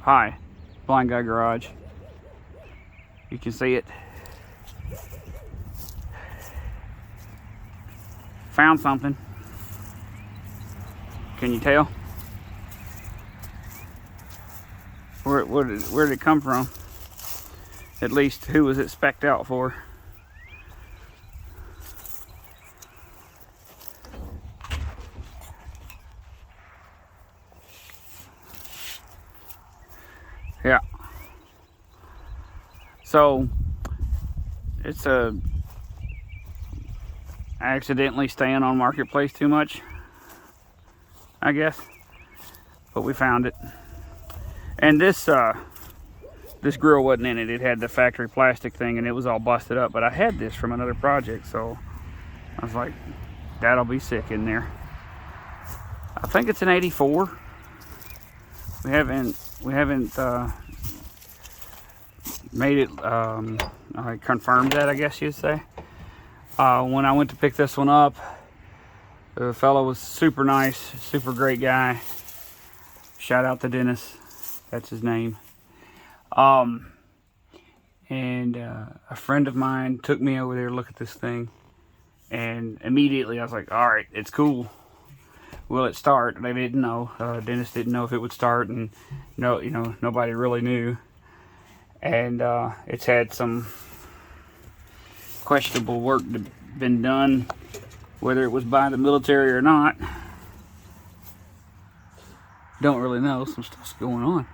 Hi, Blind Guy Garage. You can see it. Found something. Can you tell? Where did it come from? At least, who was it spec'd out for? Yeah. So, it's I accidentally staying on Marketplace too much, I guess. But we found it. And this grill wasn't in it. It had the factory plastic thing and it was all busted up. But I had this from another project, so I was like, that'll be sick in there. I think it's an 84. We haven't made it I confirmed that, I guess you'd say. When I went to pick this one up, the fellow was super nice, super great guy. Shout out to Dennis, that's his name. And a friend of mine took me over there to look at this thing, and immediately I was like, all right, it's cool. Will it start? They didn't know. Dennis didn't know if it would start, and nobody really knew. And it's had some questionable work been done, whether it was by the military or not. Don't really know. Some stuff's going on.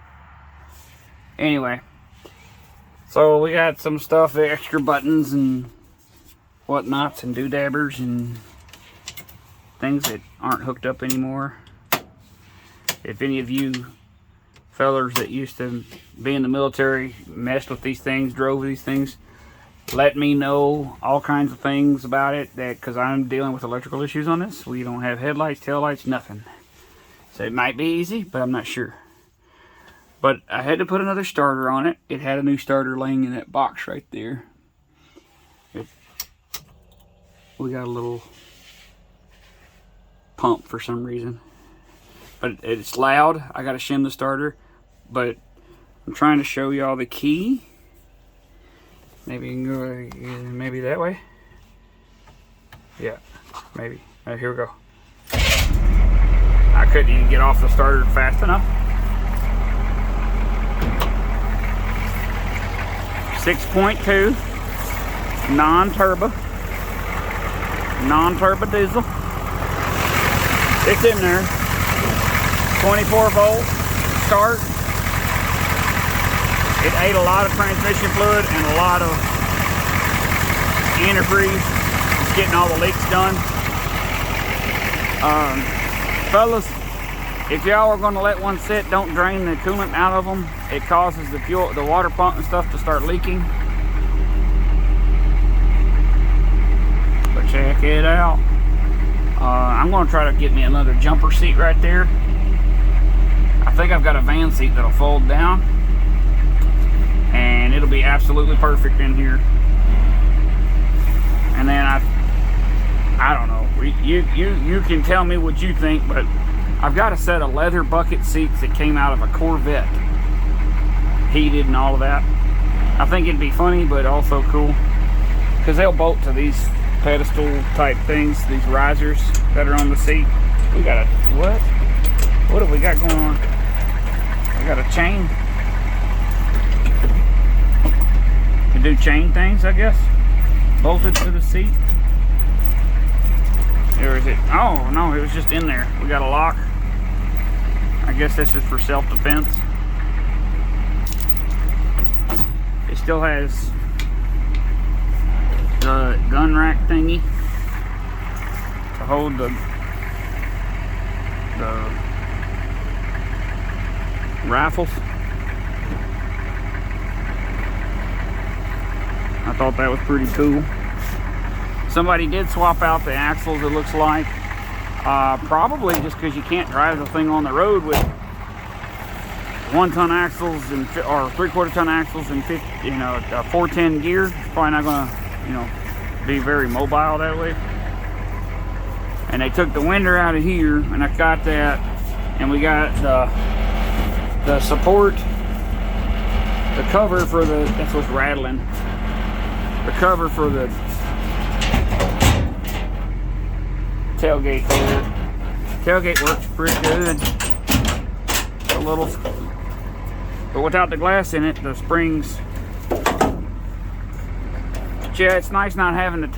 Anyway, so we got some stuff, extra buttons and whatnots and doodabbers and things that aren't hooked up anymore. If any of you fellers that used to be in the military messed with these things, drove these things, let me know all kinds of things about it, because I'm dealing with electrical issues on this. We don't have headlights, taillights, nothing. So it might be easy, but I'm not sure. But I had to put another starter on it. It had a new starter laying in that box right there. We got a little pump for some reason. But it's loud. I got to shim the starter. But I'm trying to show y'all the key. Maybe you can go maybe that way. Yeah, maybe. All right, here we go. I couldn't even get off the starter fast enough. 6.2 non-turbo diesel. It's in there. 24 volt start. It ate a lot of transmission fluid and a lot of antifreeze. It's getting all the leaks done. Fellas, if y'all are going to let one sit, don't drain the coolant out of them. It causes the water pump and stuff to start leaking. But check it out. I'm going to try to get me another jumper seat right there. I think I've got a van seat that'll fold down, and it'll be absolutely perfect in here. And then I don't know. You can tell me what you think, but I've got a set of leather bucket seats that came out of a Corvette, heated and all of that. I think it'd be funny, but also cool, because they'll bolt to these pedestal type things, these risers that are on the seat. We got a what have we got going on? We got a chain to do chain things, I guess, bolted to the seat. Or is it? Oh no, it was just in there. We got a lock. I guess this is for self-defense. It still has the gun rack thingy to hold the rifles. I thought that was pretty cool. Somebody did swap out the axles, it looks like. Probably just because you can't drive the thing on the road with 1-ton axles and or 3/4 ton axles and 410 gear. It's probably not gonna, be very mobile that way. And they took the winder out of here, and I got that, and we got the support the cover for the, that's what's rattling. The cover for the tailgate there. Tailgate works pretty good. A little, but without the glass in it, the springs. But yeah, it's nice not having the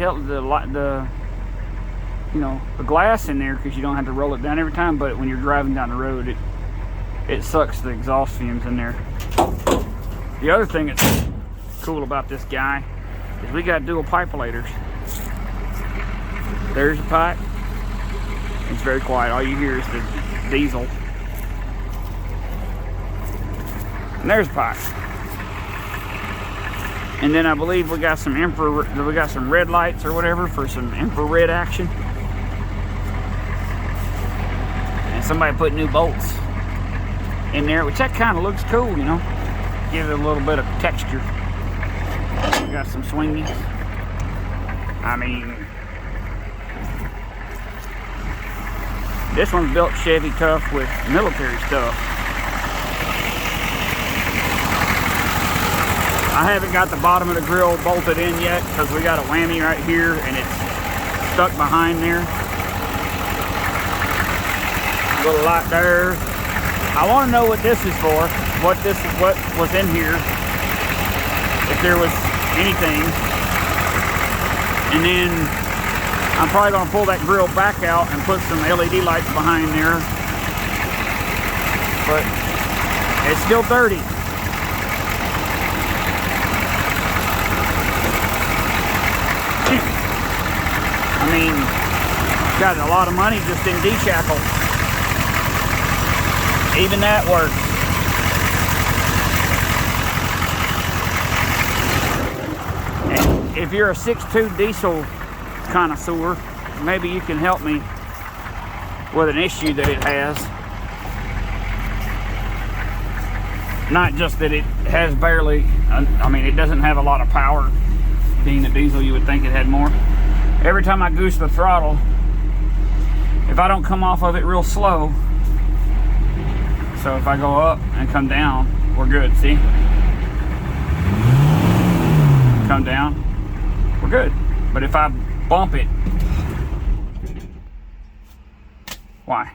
you know, the glass in there because you don't have to roll it down every time. But when you're driving down the road, it sucks the exhaust fumes in there. The other thing that's cool about this guy is we got dual pipelators. There's a pipe. It's very quiet. All you hear is the diesel. And there's a pipe. And then I believe we got some red lights or whatever for some infrared action. And somebody put new bolts in there, which that kind of looks cool, you know. Give it a little bit of texture. We got some swingies. I mean, this one's built Chevy tough with military stuff. I haven't got the bottom of the grill bolted in yet because we got a whammy right here and it's stuck behind there. A little light there. I want to know what this is for. What was in here. If there was anything. And then I'm probably going to pull that grill back out and put some LED lights behind there. But it's still dirty. I mean, got a lot of money just in D-shackle. Even that works. And if you're a 6.2 diesel connoisseur, maybe you can help me with an issue that it has. Not just that it has barely, I mean, it doesn't have a lot of power. Being a diesel, you would think it had more. Every time I goose the throttle, if I don't come off of it real slow, so if I go up and come down, we're good, see? Come down, we're good. But if I bump it, why?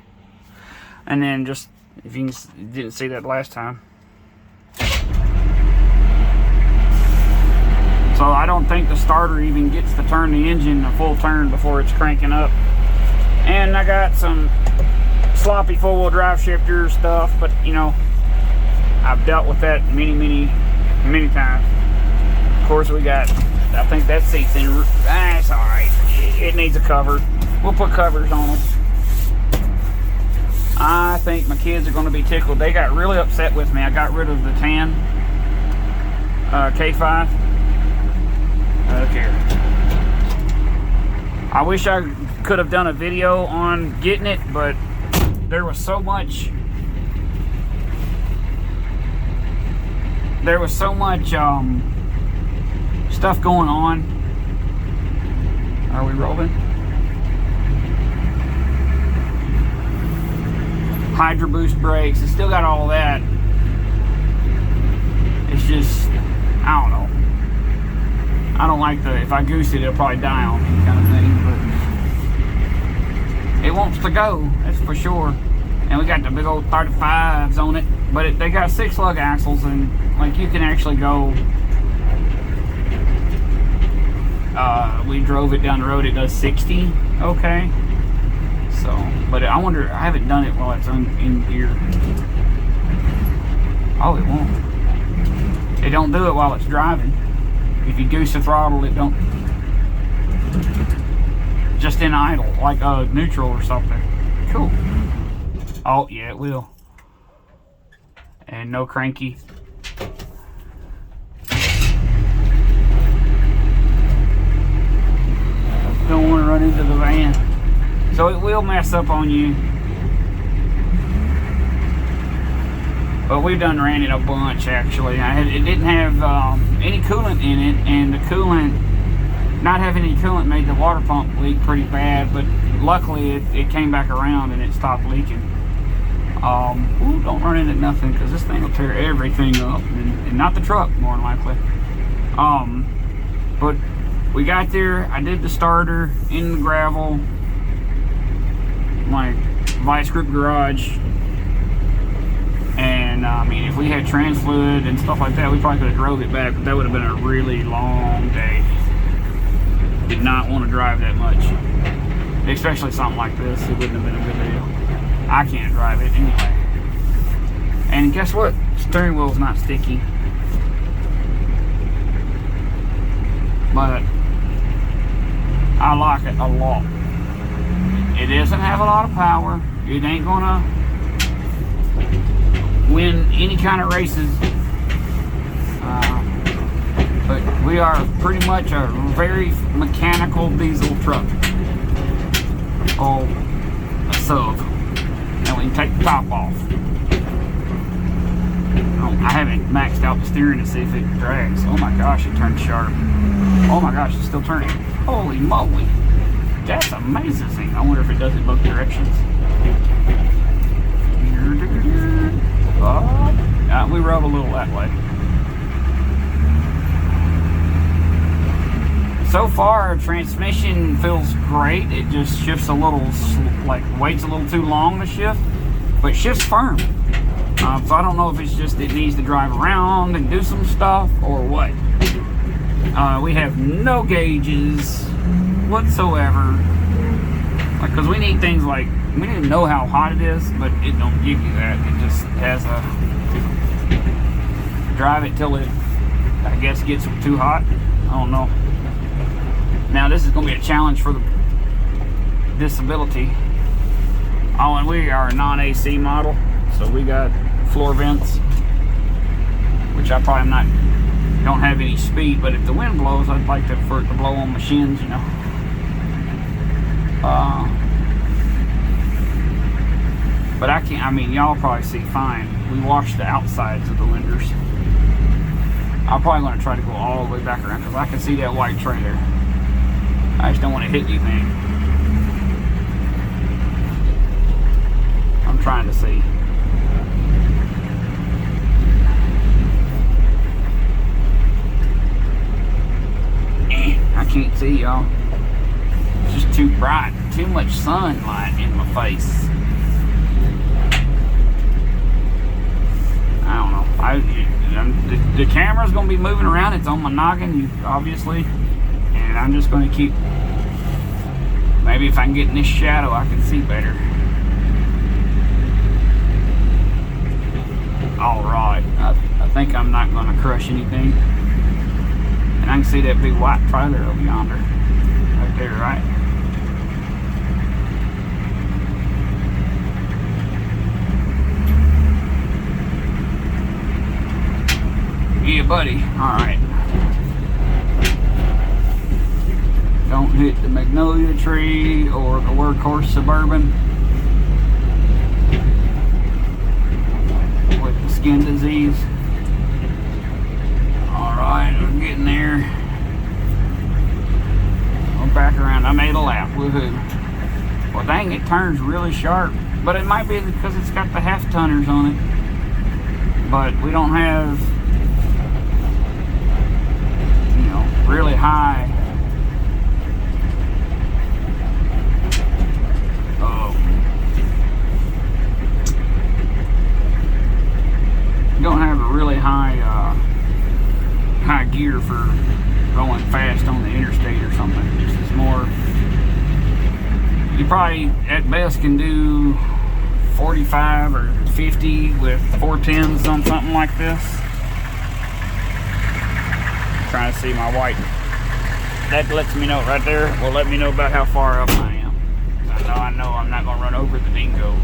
And then just, if you didn't see that last time. So I don't think the starter even gets to turn the engine a full turn before it's cranking up. And I got some sloppy four-wheel drive shifter stuff, but you know, I've dealt with that many times. Of course, we got, I think that seat's in, it's alright. It needs a cover. We'll put covers on them. I think my kids are going to be tickled. They got really upset with me. I got rid of the tan K5. Look here. I wish I could have done a video on getting it, but there was so much stuff going on. Are we rolling? Hydro Boost brakes. It's still got all that. It's just, I don't know. I don't like the, if I goose it, it'll probably die on me kind of thing, but it wants to go, that's for sure. And we got the big old 35s on it, but they got 6 lug axles, and like you can actually go, we drove it down the road, it does 60, okay. So, but I wonder, I haven't done it while it's in gear. Oh, it won't. It don't do it while it's driving. If you goose the throttle, it don't. Just in idle, like neutral or something. Cool. Oh, yeah, it will. And no cranky. Don't want to run into the van. So it will mess up on you. But we've done ran it a bunch actually. It didn't have any coolant in it, and the coolant, not having any coolant made the water pump leak pretty bad, but luckily it came back around and it stopped leaking. Ooh, don't run into nothing, because this thing will tear everything up, and not the truck, more than likely. But we got there. I did the starter in the gravel, my vice grip garage. And I mean, if we had trans fluid and stuff like that, we probably could have drove it back, but that would have been a really long day. Did not want to drive that much, especially something like this. It wouldn't have been a good deal. I can't drive it anyway. And guess what? Steering wheel's not sticky. But I like it a lot. It doesn't have a lot of power. It ain't gonna win any kind of races. But we are pretty much a very mechanical diesel truck. Oh, a sub. And we can take the top off. I haven't maxed out the steering to see if it drags. Oh my gosh, it turned sharp. Oh my gosh, it's still turning. Holy moly. That's amazing. I wonder if it does it both directions. We rub a little that way. So far, transmission feels great. It just shifts a little, like waits a little too long to shift, but shifts firm. So I don't know if it's just it needs to drive around and do some stuff or what. We have no gauges whatsoever, like, because we need things like, we need to know how hot it is, but it don't give you that. It just has a drive it till it, I guess, gets too hot. I don't know. Now this is going to be a challenge for the disability. Oh, and we are a non-AC model, so we got floor vents, which I probably don't have any speed, but if the wind blows, I'd like for it to blow on my shins, you know. But I can't, I mean, y'all probably see fine. We washed the outsides of the lenders. I'm probably going to try to go all the way back around, because I can see that white trailer. I just don't want to hit anything. I'm trying to see. I can't see, y'all. It's just too bright. Too much sunlight in my face. I don't know. The camera's going to be moving around. It's on my noggin, obviously. And I'm just going to keep... Maybe if I can get in this shadow, I can see better. Alright. I think I'm not going to crush anything. And I can see that big white trailer over yonder. Right there, right? Yeah, buddy. Alright. Don't hit the magnolia tree or the Workhorse Suburban with the skin disease. Alright, I'm getting there. I'm back around. I made a lap. Woohoo. Well, dang, it turns really sharp. But it might be because it's got the half tonners on it. But we don't have, you know, really high. Don't have a really high gear for going fast on the interstate or something. This is more, you probably at best can do 45 or 50 with 410s on something like this. I'm trying to see my white. That lets me know right there. Will let me know about how far up I am. I know I'm not going to run over the dingo.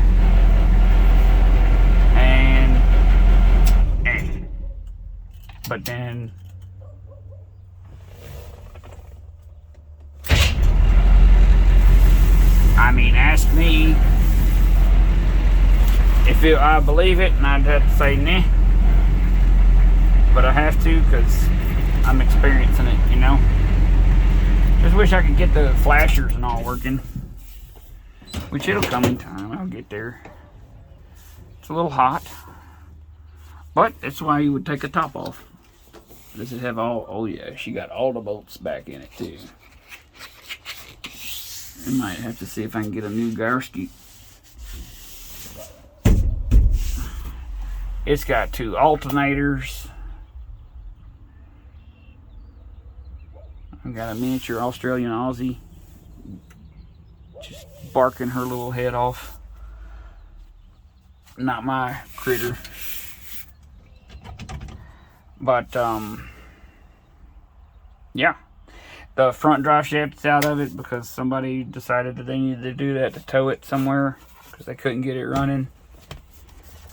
But then I mean, ask me if I believe it, and I'd have to say nah. But I have to, because I'm experiencing it, you know. Just wish I could get the flashers and all working, which it'll come in time. I'll get there. It's a little hot, but that's why you would take a top off. Does it have all? Oh yeah, she got all the bolts back in it too. I might have to see if I can get a new Garski. It's got 2 alternators. I got a miniature Australian Aussie just barking her little head off. Not my critter. But yeah, the front drive shaft is out of it because somebody decided that they needed to do that to tow it somewhere because they couldn't get it running.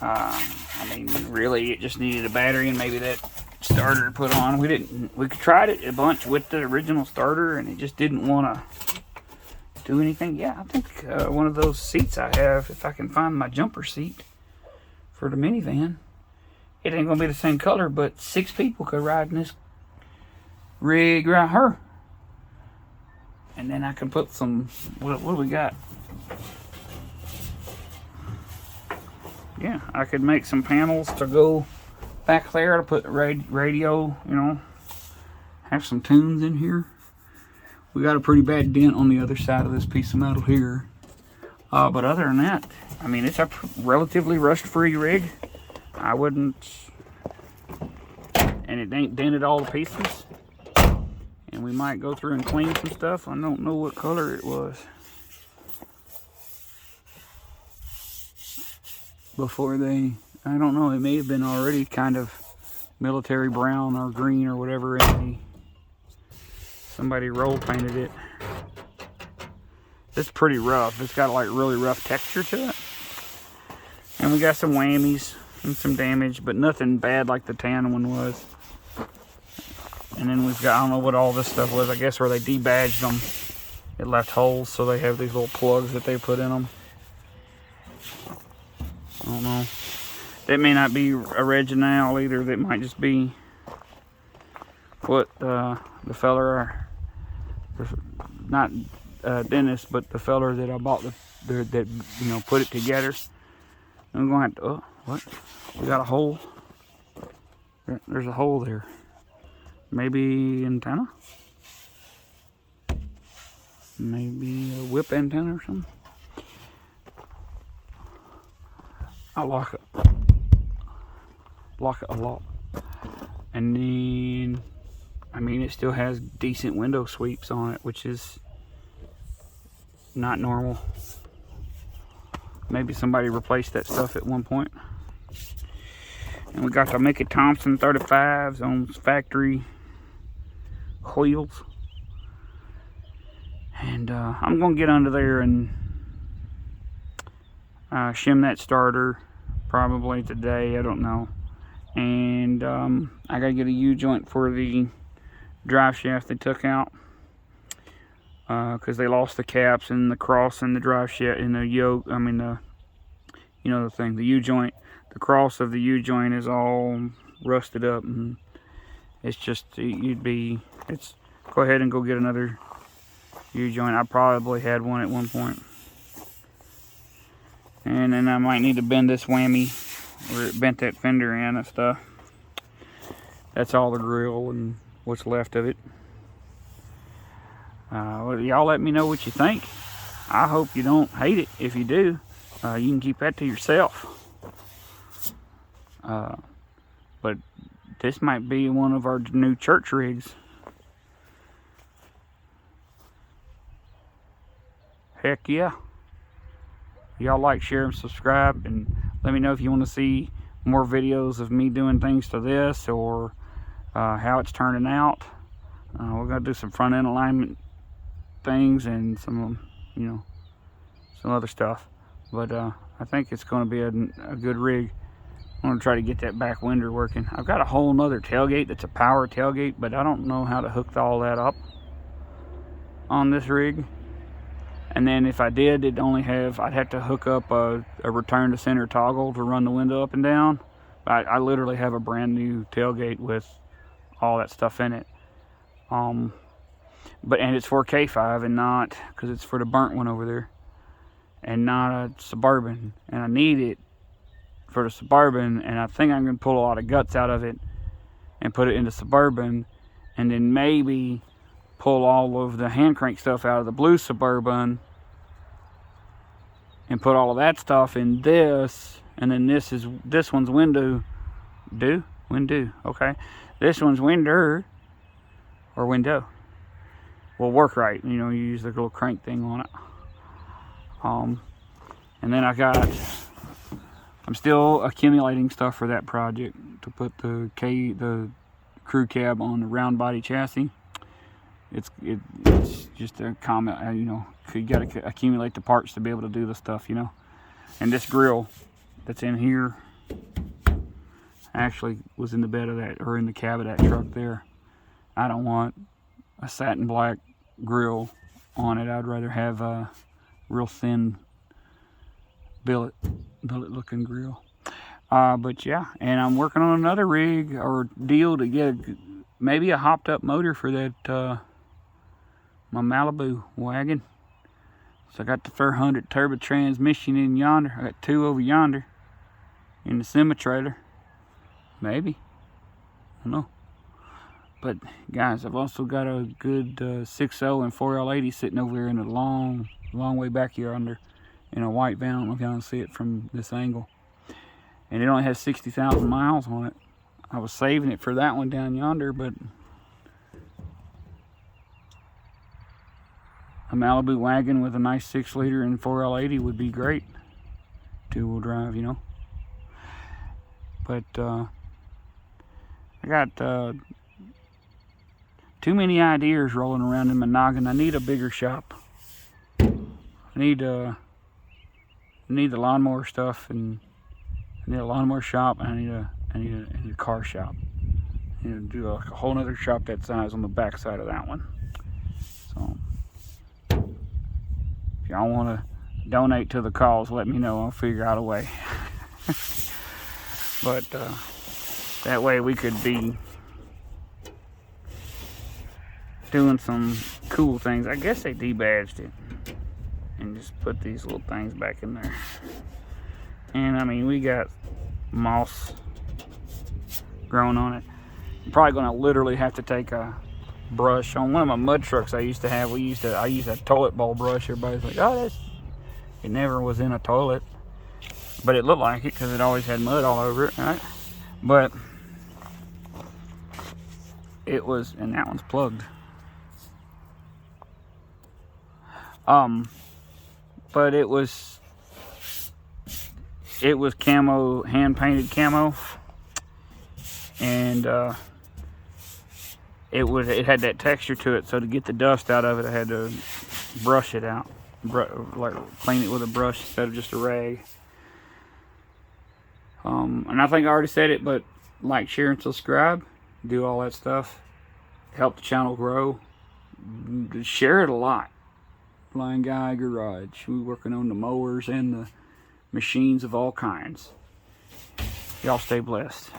I mean, really, it just needed a battery and maybe that starter to put on. We tried it a bunch with the original starter and it just didn't want to do anything. Yeah, I think one of those seats I have, if I can find my jumper seat for the minivan, it ain't gonna be the same color, but 6 people could ride in this rig right here. And then I can put some, what do we got? Yeah, I could make some panels to go back there to put radio, you know, have some tunes in here. We got a pretty bad dent on the other side of this piece of metal here. But other than that, I mean, it's a relatively rust-free rig. I wouldn't, and it ain't dented all the pieces. And we might go through and clean some stuff. I don't know what color it was before they, I don't know, it may have been already kind of military brown or green or whatever, and somebody roll painted it. It's pretty rough. It's got like really rough texture to it. And we got some whammies and some damage, but nothing bad like the tan one was. And then we've got, I don't know what all this stuff was, I guess where they debadged them. It left holes, so they have these little plugs that they put in them. I don't know. That may not be original either. That might just be what the feller, not Dennis, but the feller that I bought that you know, put it together. I'm going to have to, oh, what? We got a hole. There's a hole there. Maybe antenna? Maybe a whip antenna or something? I lock it a lot. And then, I mean, it still has decent window sweeps on it, which is not normal. Maybe somebody replaced that stuff at one point. And we got the Mickey Thompson 35s on factory wheels. And I'm going to get under there and shim that starter probably today, I don't know. And I got to get a U-joint for the drive shaft they took out. Because they lost the caps and the cross and the drive shaft and the yoke, I mean the, you know, the thing, the U-joint. The cross of the U-joint is all rusted up, and it's just, it's, go ahead and go get another U-joint. I probably had one at one point. And then I might need to bend this whammy where it bent that fender in and stuff. That's all the grill and what's left of it. Y'all let me know what you think. I hope you don't hate it. If you do, you can keep that to yourself. But this might be one of our new church rigs. Heck yeah. Y'all like, share, and subscribe, and let me know if you want to see more videos of me doing things to this, or how it's turning out. We're going to do some front end alignment things and some, you know, some other stuff. But I think it's going to be a good rig. I'm going to try to get that back winder working. I've got a whole nother tailgate that's a power tailgate, but I don't know how to hook all that up on this rig. And then if I did, I'd have to hook up a return to center toggle to run the window up and down. I literally have a brand new tailgate with all that stuff in it. And it's for K5 and not, because it's for the burnt one over there, and not a Suburban. And I need it for the Suburban, and I think I'm going to pull a lot of guts out of it and put it into Suburban, and then maybe pull all of the hand crank stuff out of the blue Suburban and put all of that stuff in this, and then this one's window, okay, this one's window will work right. You know, you use the little crank thing on it. And then I'm still accumulating stuff for that project to put the crew cab on the round body chassis. It's just a comment, you know, you got to accumulate the parts to be able to do the stuff, you know. And this grill that's in here actually was in the bed of that, or in the cab of that truck there. I don't want a satin black grill on it. I'd rather have a real thin billet looking grill. But yeah, and I'm working on another rig or deal to get maybe a hopped up motor for that my Malibu wagon. So I got the 400 turbo transmission in yonder. I got 2 over yonder in the semi-trailer. Maybe, I don't know. But guys, I've also got a good 6.0 and 4L80 sitting over here in a long way back here under in a white van. I don't know if y'all can see it from this angle. And it only has 60,000 miles on it. I was saving it for that one down yonder, but a Malibu wagon with a nice 6-liter and 4L80 would be great. 2-wheel drive, you know. But I got too many ideas rolling around in my noggin. I need a bigger shop. I need the lawnmower stuff, and I need a lawnmower shop, and I need a car shop. I need to do a whole nother shop that size on the back side of that one. So if y'all want to donate to the cause, let me know. I'll figure out a way. But that way we could be doing some cool things. I guess they debadged it and just put these little things back in there. And I mean, we got moss growing on it. I'm probably gonna literally have to take a brush on one of my mud trucks I used to have. I used a toilet bowl brush. Everybody's like, oh, it never was in a toilet, but it looked like it because it always had mud all over it, right? But it was, and that one's plugged. But it was camo, hand painted camo, and it had that texture to it. So to get the dust out of it, I had to brush it out, like clean it with a brush instead of just a rag. And I think I already said it, but like, share, and subscribe, do all that stuff, help the channel grow. Share it a lot. Blind Guy Garage. We're working on the mowers and the machines of all kinds. Y'all stay blessed.